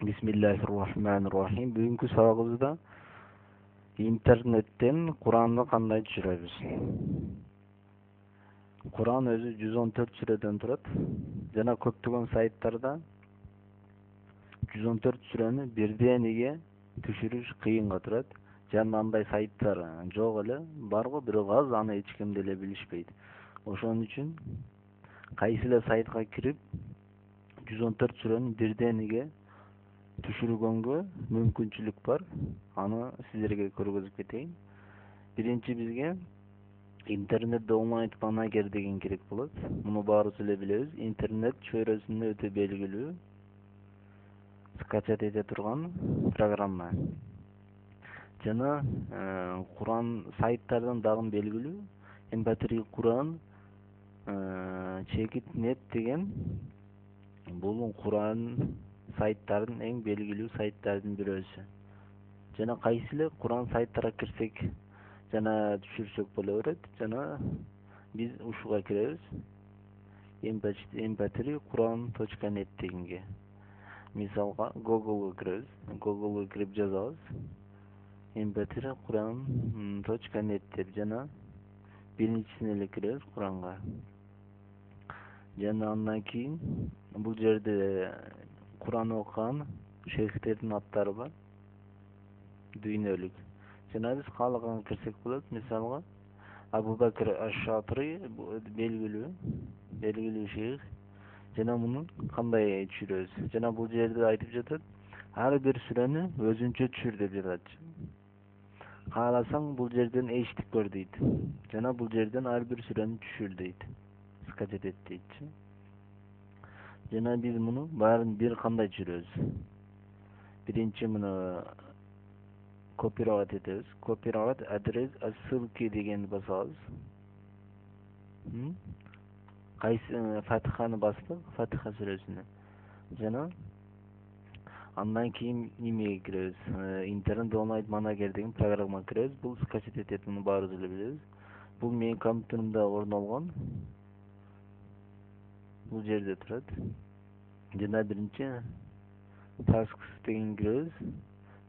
Bismillahirrahmanirrahim. Бүгүнкү сабагыбызда интернеттен Куранды кандай түшүрөбүз? Куран өзү 114 сүрөдөн турат. Жана көптөгөн сайттарда 114 сүрөнү бирдениге түшүрүш кыйынга турат. Жана андай сайттар жок эле, барбы, бирок аз, аны эч ким деле билишпейт. Ошон үчүн кайсы эле сайтка кирип 114 сүрөнү бирдениге түшүргөнгө мүмкүнчүлүк бар. Аны сиздерге көргөзүп кетейин. Биринчи бизге интернет доwnload manager деген керек болот. Муну баарыбыз эле билебиз. Интернет чөйрөсүндө өтө белгилүү скачать эте турган программа. Жана Куран сайттардан дагы белгилүү MP3 Куран Check It Net деген бул Куран сайттардын эң белгилүү сайттардын бирөөсү. Жана кайсы эле Куран сайттарга кирсек жана түшүрсөк боло берет. Жана биз ушуга киребиз. mp3 Quran.net дегенге. Мисалга Google'га киребиз. Google'га кирип жазабыз. mp3 Quran.net деп жана биринчисине эле киребиз Куранга. Жана андан кийин бул жерде Куран окуган шейхтердин аттары бар. Дүйнөлүк. Жана биз каалаган кирсек болот. Мисалга Абу Бакр аш-Шатри белгилүү шейх. Жана муну кандай түшүрөбүз? Жана бул жерде айтып жатат, ар бир сүрөнү өзүнчө түшүр деп жатат. Кааласаң бул жерден эчтик көр дейт. Жана бул жерден ар бир сүрөнү түшүр дейт. Скачать эт дейт. Жана биз муну баарын бир кандай түшүрөбүз? Биринчи муну копировать этебиз. Копировать адрес ссылки дегенди басабыз. Кайсы Фатиханы бастык, Фатиха сүрөсүнө. Жана андан кийин эмеге киребиз? Интернет download manager деген программага киребиз. Бул скачать этет, муну баарыбыз эле билебиз. Бул менин компьютеримде орнолгон. Бул жерде турат. Жана биринчи tasks деген киребиз.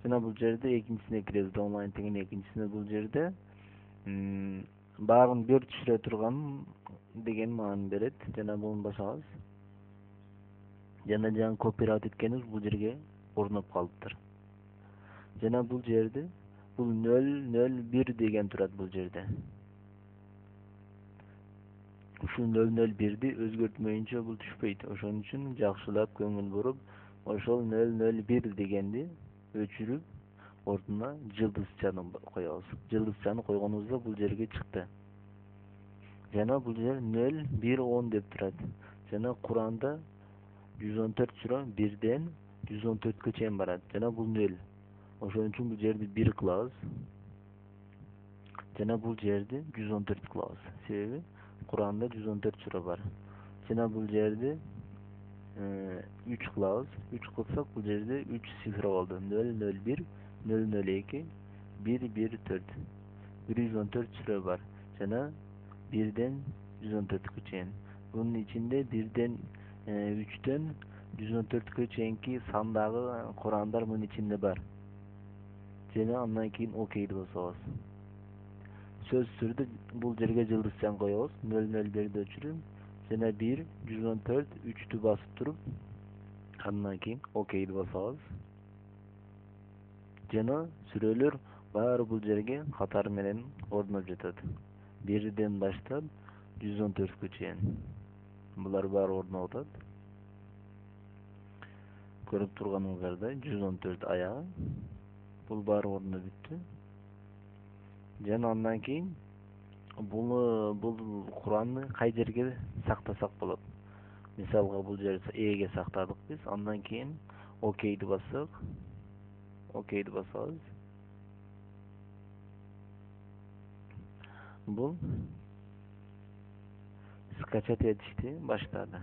Жана бул жерде экинчисине киребиз. Download деген экинчисине бул жерде баарын бир түшүрө турган деген маани берет. Жана буну басабыз. Жана жаңы копировать эткенибиз бул жерге орноп калыптыр. Жана бул жерде бул 001 деген турат бул жерде. Ушул 001ди өзгөртмөйүнчө бул түшпөйт. Ошон үчүн жакшылап көңүл буруп, ошол 001 дегенди өчүрүп, ордуна жылдызчаны коебуз. Жылдызчаны койгонубузда бул жерге чыкты. Жана бул жер 010 деп турат. Жана Куранда 114 сүрө 1ден 114кө чейин барат. Жана бул 0. Ошон үчүн бул жерди 1 кылабыз. Жана бул жерди 114 кылабыз. Себеби Куранда 114 сүрө бар. Жана бул жерди 3 кылабыз. 3 кылсак бул жерде 3 цифра болду. 001, 002, 114. 114 сүрө бар. Жана 1ден 114кө чейин. Bunun içinde 1'den 3'ten 114'e çeyinki sandagı Kur'anlar bunun içinde var. Jana andan keyin okeydi basabız. Söz sürdü bul jerge жылдызчан коебуз. 001'de өчүрүп, жана 1 114 3'tü басып туруп, андан keyin okeydi basabız. Жана сүрөлөр баары бул жерге катар менен орноп жатат. 1'den баштап 114'e чейин. Булар баары орноп атат. Көрүп турганыңыздардай 114 аягы. Бул баары орноп бүттү. Жана андан кийин бул Куранны кай жерге сактасак болот? Мисалга бул жерде Эге сактадык биз. Андан кийин окейди бассак, окейди басабыз. Бул скачать этишти баштады.